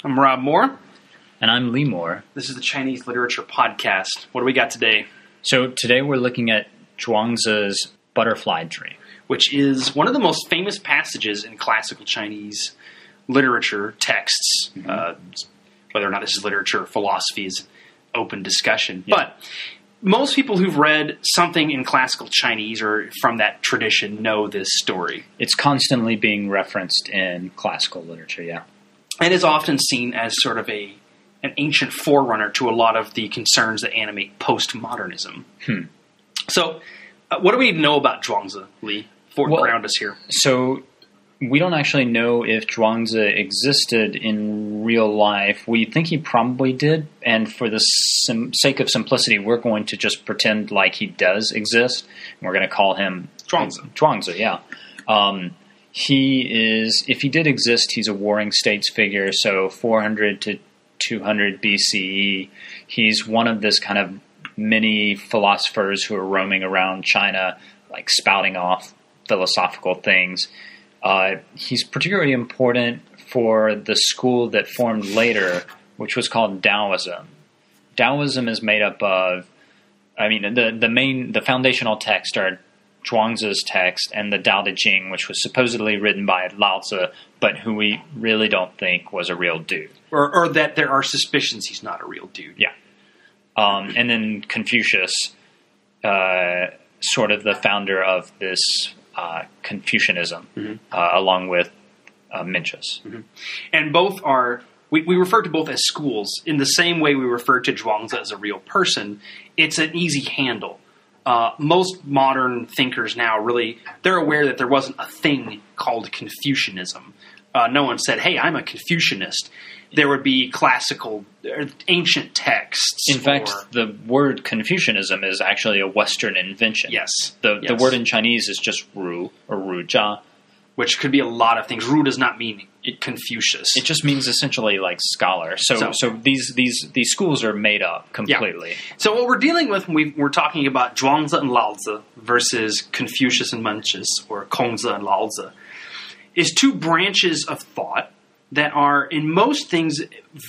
I'm Rob Moore. And I'm Lee Moore. This is the Chinese Literature Podcast. What do we got today? So today we're looking at Zhuangzi's Butterfly Dream, which is one of the most famous passages in classical Chinese literature texts. Whether or not this is literature or philosophy is open discussion. Yeah. But most people who've read something in classical Chinese or from that tradition know this story. It's constantly being referenced in classical literature, yeah. And is often seen as sort of an ancient forerunner to a lot of the concerns that animate postmodernism. So, what do we know about Zhuangzi, Lee? Ground us here. So, we don't actually know if Zhuangzi existed in real life. We think he probably did, and for the sake of simplicity, we're going to just pretend like he does exist. And we're going to call him Zhuangzi. Zhuangzi, yeah. He is, if he did exist, he's a warring states figure, so 400 to 200 BCE. He's one of this kind of many philosophers who are roaming around China, like spouting off philosophical things. He's particularly important for the school that formed later, which was called Taoism. Taoism is made up of, the foundational texts are Zhuangzi's text and the Tao Te Ching, which was supposedly written by Lao Tzu, but who we really don't think was a real dude. Or that there are suspicions he's not a real dude. Yeah. And then Confucius, sort of the founder of this Confucianism, along with Mencius. And both are, we refer to both as schools. In the same way we refer to Zhuangzi as a real person, it's an easy handle. Most modern thinkers now they're aware that there wasn't a thing called Confucianism. No one said, hey, I'm a Confucianist. There would be classical, ancient texts. In fact, the word Confucianism is actually a Western invention. Yes. The word in Chinese is just Ru or Rujia. Which could be a lot of things. Ru does not mean Confucius. It just means essentially like scholar. So these schools are made up completely. Yeah. So what we're dealing with when we're talking about Zhuangzi and Lao Tzu versus Confucius and Mencius, or Kongzi and Lao Tzu, is two branches of thought that are, in most things,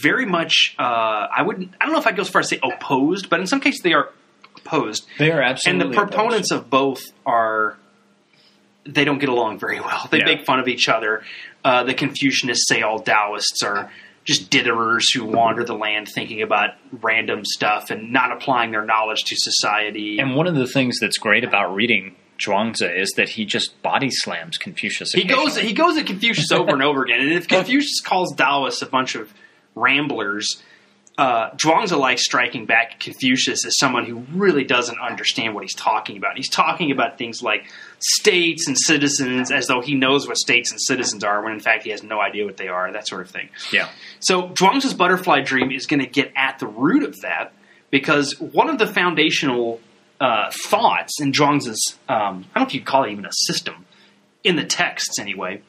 very much, I don't know if I'd go as far as say opposed, but in some cases they are opposed. They are absolutely And the proponents of both they don't get along very well. They make fun of each other. The Confucianists say all Taoists are just ditterers who wander the land thinking about random stuff and not applying their knowledge to society. And one of the things that's great about reading Zhuangzi is that he just body slams Confucius. He goes at Confucius over and over again. And if Confucius calls Taoists a bunch of ramblers, Zhuangzi likes striking back at Confucius as someone who really doesn't understand what he's talking about. He's talking about things like states and citizens as though he knows what states and citizens are, when in fact he has no idea what they are, that sort of thing. Yeah. So Zhuangzi's Butterfly Dream is going to get at the root of that, because one of the foundational thoughts in Zhuangzi's, I don't know if you'd call it even a system, in the texts anyway,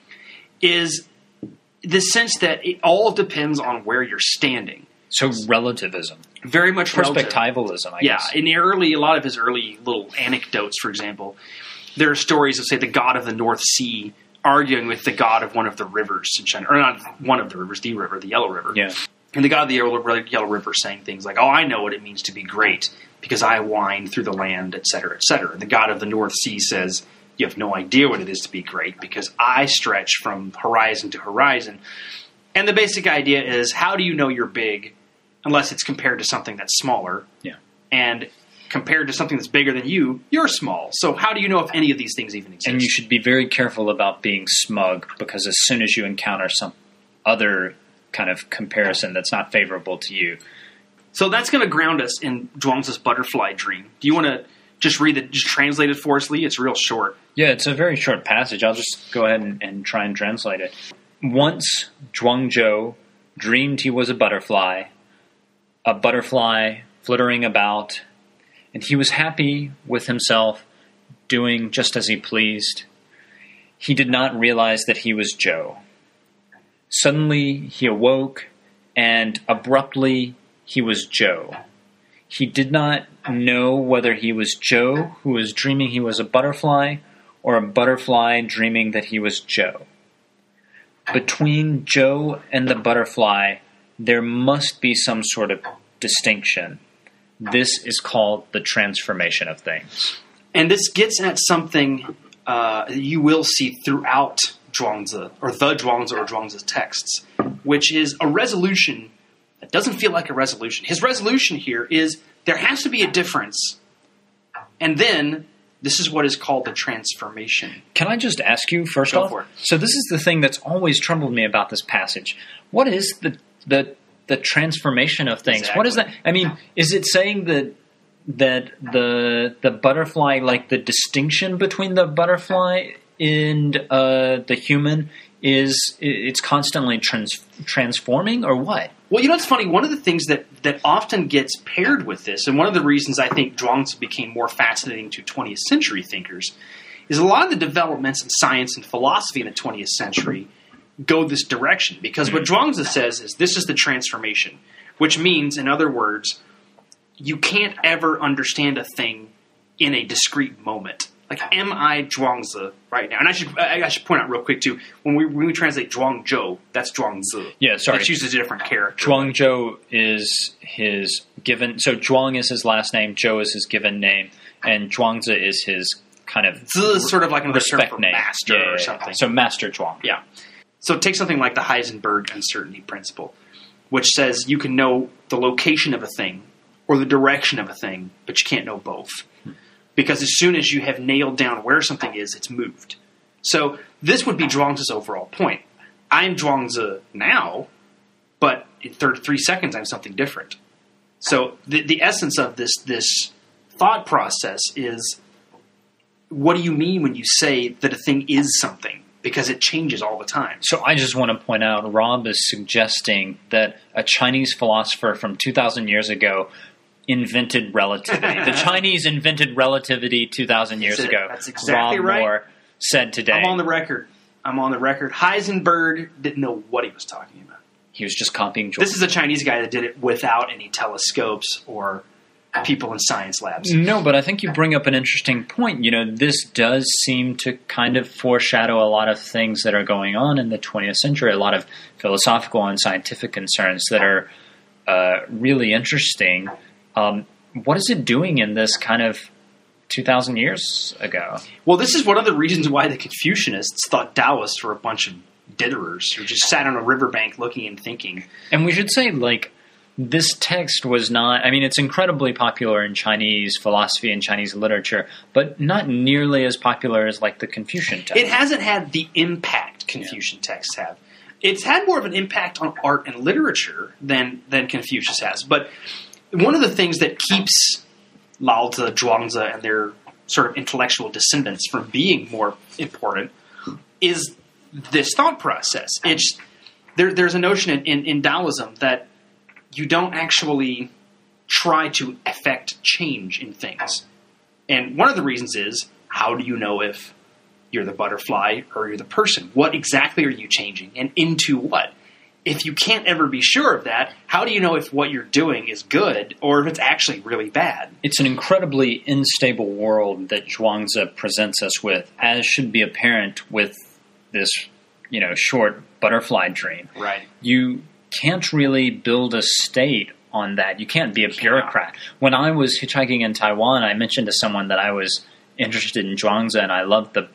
is the sense that it all depends on where you're standing. So relativism. Very much perspectivalism, I guess. Yeah, in a lot of his early little anecdotes, for example, there are stories of, say, the god of the North Sea arguing with the god of one of the rivers in China. Or not one of the rivers, the river, the Yellow River. Yeah. And the god of the Yellow River saying things like, oh, I know what it means to be great because I wind through the land, etc., etc. The god of the North Sea says, you have no idea what it is to be great because I stretch from horizon to horizon. And the basic idea is, how do you know you're big unless it's compared to something that's smaller? Yeah. And compared to something that's bigger than you, you're small. So how do you know if any of these things even exist? And you should be very careful about being smug, because as soon as you encounter some other kind of comparison that's not favorable to you. So that's going to ground us in Zhuangzi's Butterfly Dream. Do you want to just translate it for us, Lee? It's real short. Yeah, it's a very short passage. I'll just go ahead and try and translate it. Once Zhuangzhou dreamed he was a butterfly flittering about, and he was happy with himself, doing just as he pleased. He did not realize that he was Zhou. Suddenly he awoke, and abruptly he was Zhou. He did not know whether he was Zhou, who was dreaming he was a butterfly, or a butterfly dreaming that he was Zhou. between Zhou and the butterfly, there must be some sort of distinction. This is called the transformation of things. And this gets at something you will see throughout Zhuangzi, or the Zhuangzi or Zhuangzi's texts, which is a resolution that doesn't feel like a resolution. His resolution here is there has to be a difference, and then this is what is called the transformation. Can I just ask you first Go off? for it. So this is the thing that's always troubled me about this passage. What is the transformation of things? Exactly. What is that? I mean, is it saying that the butterfly, like the distinction between the butterfly and the human, it's constantly transforming, or what? Well, you know what's funny? One of the things that often gets paired with this, and one of the reasons I think Zhuangzi became more fascinating to 20th century thinkers, is a lot of the developments in science and philosophy in the 20th century go this direction. Because what Zhuangzi says is this is the transformation, which means, in other words, you can't ever understand a thing in a discrete moment. Like, am I Zhuangzi right now? And I should point out real quick, too, when we translate Zhuangzhou, that's Zhuangzi. Yeah, sorry. That uses a different character. Zhuangzhou is his given... So Zhuang is his last name, Zhou is his given name, and Zhuangzi is his kind of... Zi is sort of like another term respect for name. master or something. So Master Zhuang. Yeah. So take something like the Heisenberg uncertainty principle, which says you can know the location of a thing or the direction of a thing, but you can't know both. Because as soon as you have nailed down where something is, it's moved. So this would be Zhuangzi's overall point. I'm Zhuangzi now, but in 3 seconds I'm something different. So the essence of this thought process is, what do you mean when you say that a thing is something? Because it changes all the time. So I just want to point out, Rob is suggesting that a Chinese philosopher from 2,000 years ago invented relativity. The Chinese invented relativity 2,000 years ago. That's exactly Rob right. Moore said today. I'm on the record. Heisenberg didn't know what he was talking about. He was just copying Jordan. This is a Chinese guy that did it without any telescopes or people in science labs. No, but I think you bring up an interesting point. You know, this does seem to kind of foreshadow a lot of things that are going on in the 20th century, a lot of philosophical and scientific concerns that are really interesting. What is it doing in this kind of 2,000 years ago? Well, this is one of the reasons why the Confucianists thought Taoists were a bunch of ditterers who just sat on a riverbank looking and thinking. And we should say, like, this text was not... I mean, it's incredibly popular in Chinese philosophy and Chinese literature, but not nearly as popular as, like, the Confucian text. It hasn't had the impact Confucian texts have. It's had more of an impact on art and literature than Confucius has. But one of the things that keeps Laozi, Zhuangzi, and their sort of intellectual descendants from being more important is this thought process. There's a notion in Taoism that you don't actually try to affect change in things. And one of the reasons is, how do you know if you're the butterfly or you're the person? What exactly are you changing, and into what? If you can't ever be sure of that, how do you know if what you're doing is good or if it's actually really bad? It's an incredibly unstable world that Zhuangzi presents us with, as should be apparent with this, short butterfly dream. Right. You can't really build a state on that. You can't be a bureaucrat. When I was hitchhiking in Taiwan, I mentioned to someone that I was interested in Zhuangzi and I loved the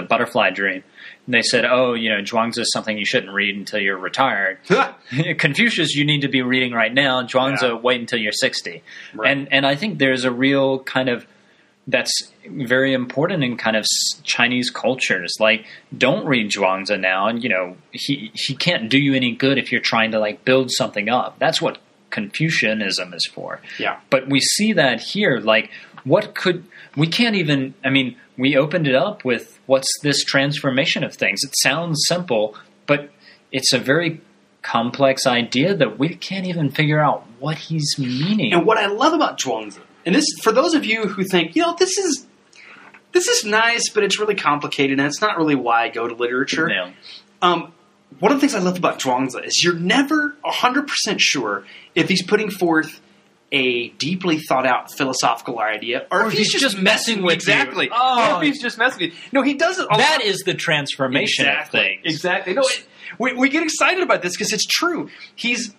butterfly dream. And they said, Zhuangzi is something you shouldn't read until you're retired. Confucius, you need to be reading right now. Zhuangzi, wait until you're 60. Right. And I think there's a real kind of, that's very important in kind of Chinese cultures. Like, don't read Zhuangzi now. And, he can't do you any good if you're trying to, build something up. That's what Confucianism is for. Yeah. But we see that here. We can't even, we opened it up with what's this transformation of things. It sounds simple, but it's a very complex idea that we can't even figure out what he's meaning. And what I love about Zhuangzi, and this, for those of you who think, this is nice, but it's really complicated, and it's not really why I go to literature. Yeah. One of the things I love about Zhuangzi is you're never 100% sure if he's putting forth a deeply thought out philosophical idea, or if he's just messing with exactly. you. Oh, or if he's just messing with you. No, he does it. That is the transformation of things. Exactly. No, we get excited about this because it's true. He's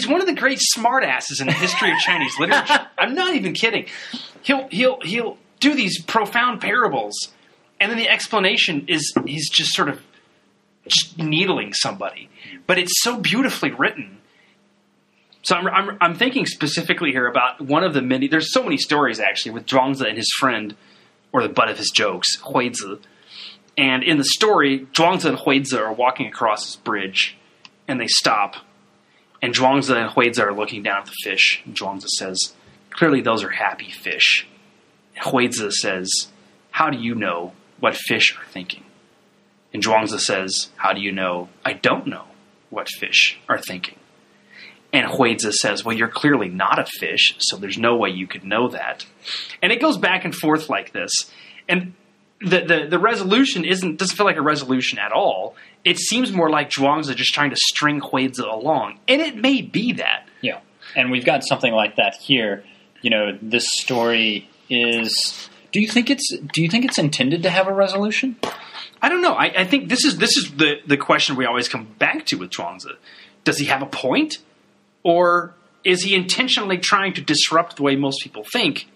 one of the great smartasses in the history of Chinese literature. I'm not even kidding. He'll do these profound parables, and then the explanation is he's just sort of just needling somebody, but it's so beautifully written. So I'm thinking specifically here about one of the many. There's so many stories actually with Zhuangzi and his friend, or the butt of his jokes, Huizi. And in the story, Zhuangzi and Huizi are walking across this bridge, and they stop. And Zhuangzi and Huizi are looking down at the fish. And Zhuangzi says, "Clearly, those are happy fish." And Huizi says, "How do you know what fish are thinking?" And Zhuangzi says, "How do you know I don't know what fish are thinking?" And Huizi says, "Well, you're clearly not a fish, so there's no way you could know that." And it goes back and forth like this. And the resolution doesn't feel like a resolution at all. It seems more like Zhuangzi just trying to string Huizi along. And it may be that. Yeah. And we've got something like that here. You know, this story is... Do you think it's intended to have a resolution? I don't know. I think this is the question we always come back to with Zhuangzi. Does he have a point? Or is he intentionally trying to disrupt the way most people think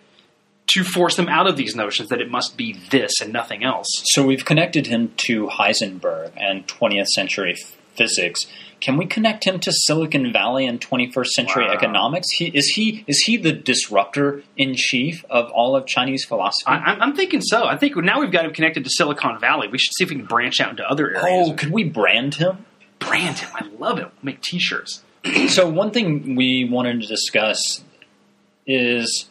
to force them out of these notions that it must be this and nothing else? So we've connected him to Heisenberg and 20th century physics. Can we connect him to Silicon Valley and 21st century economics? Is he the disruptor in chief of all of Chinese philosophy? I'm thinking so. I think now we've got him connected to Silicon Valley. We should see if we can branch out into other areas. Oh, could we brand him? Brand him. I love it. We'll make T-shirts. So one thing we wanted to discuss is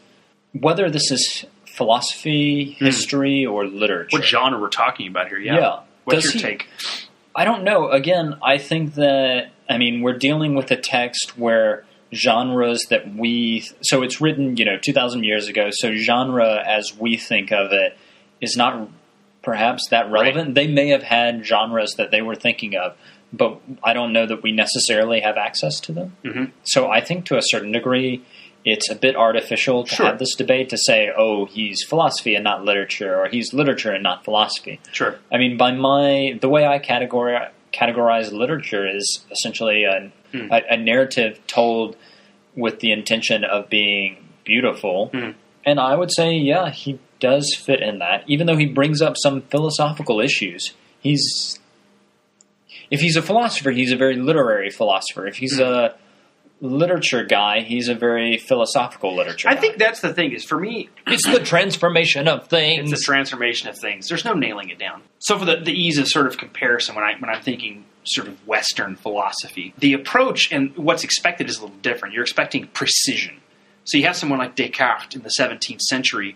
whether this is philosophy, history, or literature. What genre we're talking about here, yeah. What's your take? I don't know. Again, I think that, we're dealing with a text where genres that so it's written, 2,000 years ago, so genre as we think of it is not perhaps that relevant. Right. They may have had genres that they were thinking of, but I don't know that we necessarily have access to them. Mm-hmm. So I think to a certain degree, it's a bit artificial to have this debate to say, oh, he's philosophy and not literature, or he's literature and not philosophy. Sure. The way I categorize literature is essentially a narrative told with the intention of being beautiful. Mm. And I would say, yeah, he does fit in that, even though he brings up some philosophical issues. If he's a philosopher, he's a very literary philosopher. If he's a literature guy, he's a very philosophical literature guy. I think that's the thing, is for me... It's the transformation of things. It's the transformation of things. There's no nailing it down. So for the ease of sort of comparison, when I'm thinking sort of Western philosophy, the approach and what's expected is a little different. You're expecting precision. So you have someone like Descartes in the 17th century,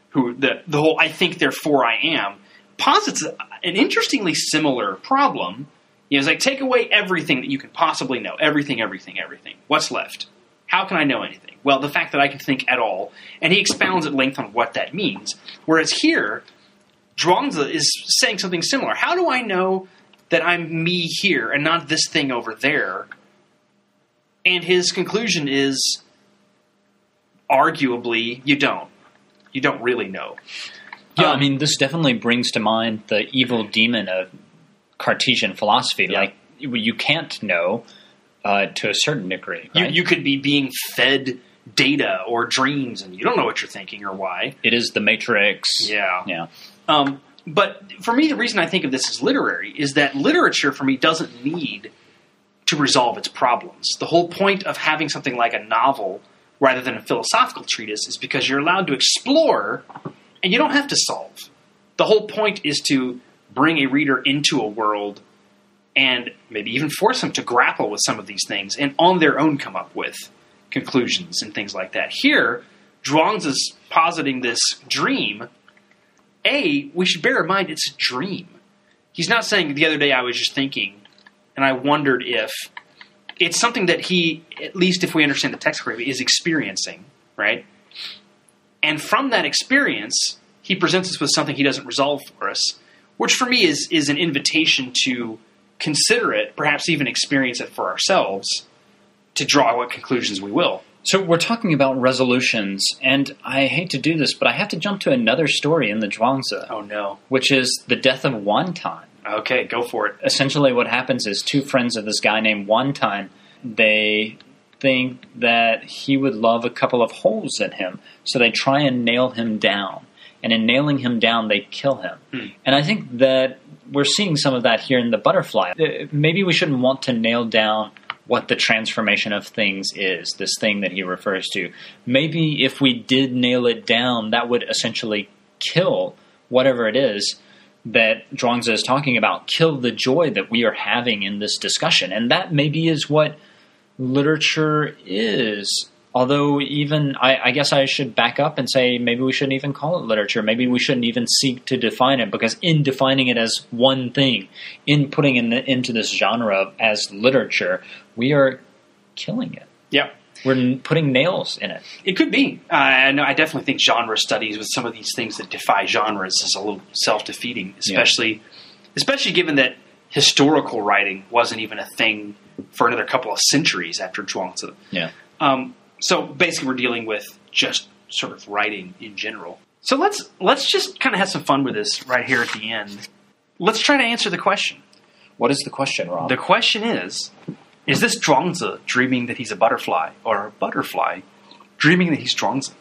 who the whole "I think, therefore I am" posits an interestingly similar problem. It's like, take away everything that you can possibly know. Everything. What's left? How can I know anything? Well, the fact that I can think at all. And he expounds at length on what that means. Whereas here, Zhuangzi is saying something similar. How do I know that I'm me here and not this thing over there? And his conclusion is, arguably, you don't. You don't really know. Yeah, this definitely brings to mind the evil demon of Cartesian philosophy. Yeah. Like, you can't know to a certain degree. Right? You could be being fed data or dreams, and you don't know what you're thinking or why. It is the Matrix. Yeah. But for me, the reason I think of this as literary is that literature, for me, doesn't need to resolve its problems. The whole point of having something like a novel rather than a philosophical treatise is because you're allowed to explore, and you don't have to solve. The whole point is to bring a reader into a world and maybe even force them to grapple with some of these things and on their own come up with conclusions and things like that. Here, Zhuangzi's positing this dream. We should bear in mind it's a dream. He's not saying, the other day I was just thinking, and I wondered if it's something that he, at least if we understand the text correctly, is experiencing, right? And from that experience, he presents us with something he doesn't resolve for us, which for me is an invitation to consider it, perhaps even experience it for ourselves, to draw what conclusions we will. So we're talking about resolutions, and I hate to do this, but I have to jump to another story in the Zhuangzi. Oh, no. Which is the death of Wantan. Okay, go for it. Essentially what happens is two friends of this guy named Wantan, they think that he would love a couple of holes in him, so they try and nail him down. And in nailing him down, they kill him. And I think that we're seeing some of that here in the butterfly. Maybe we shouldn't want to nail down what the transformation of things is, this thing that he refers to. Maybe if we did nail it down, that would essentially kill whatever it is that Zhuangzi is talking about, kill the joy that we are having in this discussion. And that maybe is what literature is. Although even, I guess I should back up and say maybe we shouldn't even call it literature. Maybe we shouldn't even seek to define it, because in defining it as one thing, in putting it into this genre as literature, we are killing it. Yep. We're putting nails in it. It could be. I definitely think genre studies with some of these things that defy genres is a little self-defeating, especially given that historical writing wasn't even a thing for another couple of centuries after Zhuangzi. Yeah. So basically we're dealing with just sort of writing in general. So let's just kind of have some fun with this right here at the end. Let's try to answer the question. What is the question, Rob? The question is this Zhuangzi dreaming that he's a butterfly, or a butterfly dreaming that he's Zhuangzi?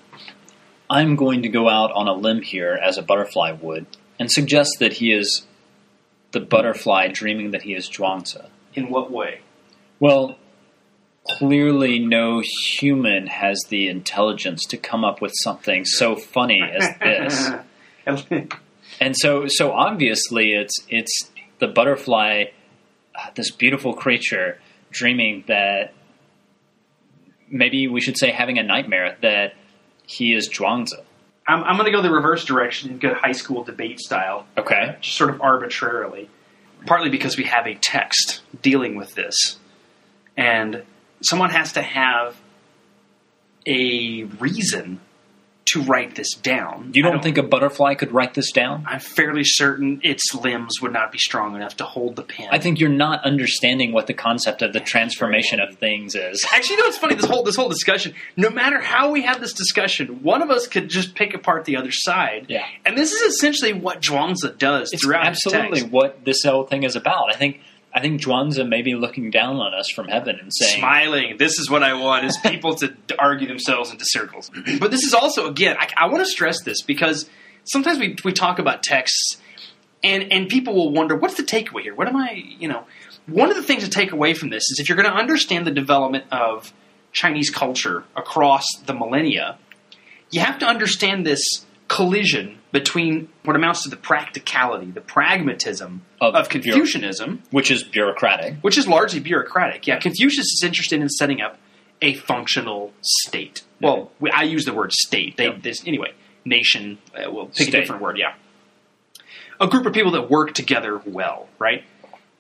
I'm going to go out on a limb here, as a butterfly would, and suggest that he is the butterfly dreaming that he is Zhuangzi. In what way? Well, clearly no human has the intelligence to come up with something so funny as this. And so obviously it's the butterfly, this beautiful creature, dreaming that, maybe we should say having a nightmare, that he is Zhuangzi. I'm going to go the reverse direction and go high school debate style. Okay. Just sort of arbitrarily. Partly because we have a text dealing with this. And someone has to have a reason to write this down. You don't think a butterfly could write this down? I'm fairly certain its limbs would not be strong enough to hold the pen. I think you're not understanding what the concept of the transformation of things is. Actually, you know what's funny? This whole discussion, no matter how we have this discussion, one of us could just pick apart the other side. Yeah. And this is essentially what Zhuangzi does throughout his text. Absolutely what this whole thing is about. I think Zhuangzi may be looking down on us from heaven and saying, smiling, this is what I want, is people to argue themselves into circles. But this is also, again, I want to stress this, because sometimes we talk about texts and people will wonder, what's the takeaway here? What am I, one of the things to take away from this is, if you're going to understand the development of Chinese culture across the millennia, you have to understand this collision between what amounts to the practicality, the pragmatism of Confucianism. Which is bureaucratic. Which is largely bureaucratic. Yeah, Confucius is interested in setting up a functional state. Well, I use the word state. Anyway, nation, we'll pick a different word, yeah. A group of people that work together well, right?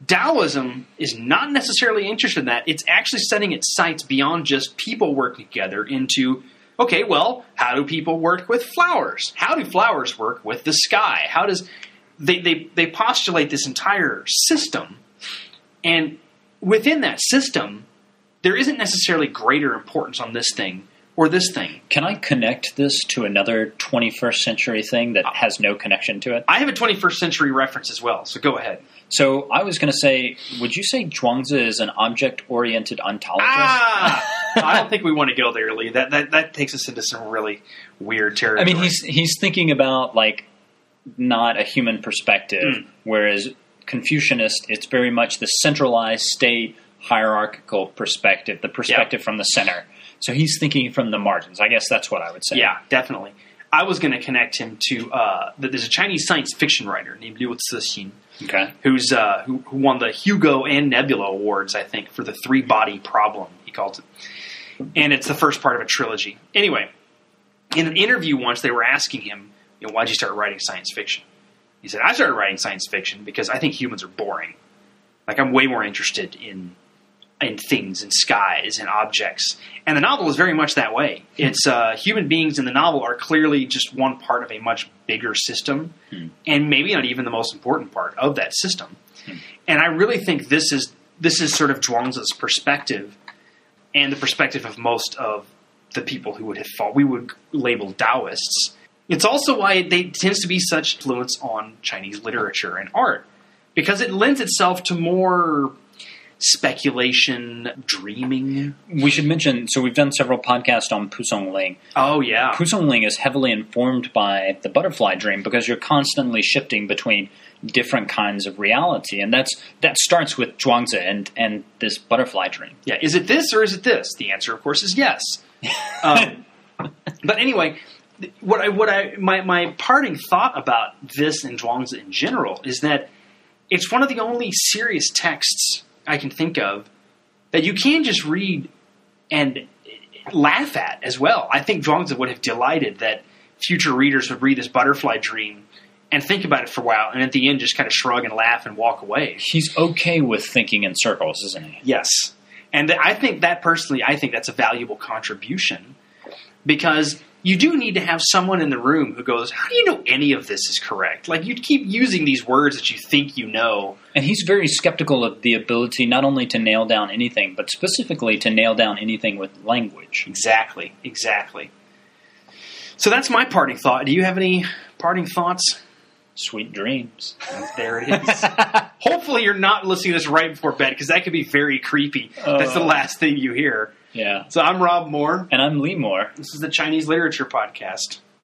Taoism is not necessarily interested in that. It's actually setting its sights beyond just people working together into, okay, well, how do people work with flowers? How do flowers work with the sky? How does they postulate this entire system, and within that system, there isn't necessarily greater importance on this thing or this thing. Can I connect this to another 21st century thing that has no connection to it? I have a 21st century reference as well, so go ahead. So I was going to say, would you say Zhuangzi is an object-oriented ontologist? I don't think we want to go there, Lee. That takes us into some really weird territory. I mean, he's thinking about, like, not a human perspective, whereas Confucianist, it's very much the centralized state hierarchical perspective, the perspective from the center. So he's thinking from the margins. I guess that's what I would say. Yeah, definitely. I was going to connect him to there's a Chinese science fiction writer named Liu Cixin, who's who won the Hugo and Nebula Awards, I think, for the three-body problem, he calls it. And it's the first part of a trilogy. Anyway, in an interview once, they were asking him, why'd you start writing science fiction? He said, I started writing science fiction because I think humans are boring. Like, I'm way more interested in things and skies and objects. And the novel is very much that way. It's human beings in the novel are clearly just one part of a much bigger system, and maybe not even the most important part of that system. And I really think this is sort of Zhuangzi's perspective, and the perspective of most of the people who we would label Taoists. It's also why it tends to be such influence on Chinese literature and art, because it lends itself to more speculation, dreaming. We should mention, so we've done several podcasts on Pusong Ling. Oh, yeah. Pusong Ling is heavily informed by the butterfly dream because you're constantly shifting between different kinds of reality. And that starts with Zhuangzi and this butterfly dream. Yeah, is it this or is it this? The answer, of course, is yes. But anyway, my parting thought about this and Zhuangzi in general is that it's one of the only serious texts I can think of that you can just read and laugh at as well. I think Zhuangzi would have delighted that future readers would read this butterfly dream and think about it for a while, and at the end just kind of shrug and laugh and walk away. He's okay with thinking in circles, isn't he? Yes. And I think that's a valuable contribution, because you do need to have someone in the room who goes, how do you know any of this is correct? Like, you keep using these words that you think you know. And he's very skeptical of the ability not only to nail down anything, but specifically to nail down anything with language. Exactly. So that's my parting thought. Do you have any parting thoughts? Sweet dreams. There it is. Hopefully you're not listening to this right before bed, because that could be very creepy. That's the last thing you hear. Yeah. So I'm Rob Moore. And I'm Lee Moore. This is the Chinese Literature Podcast.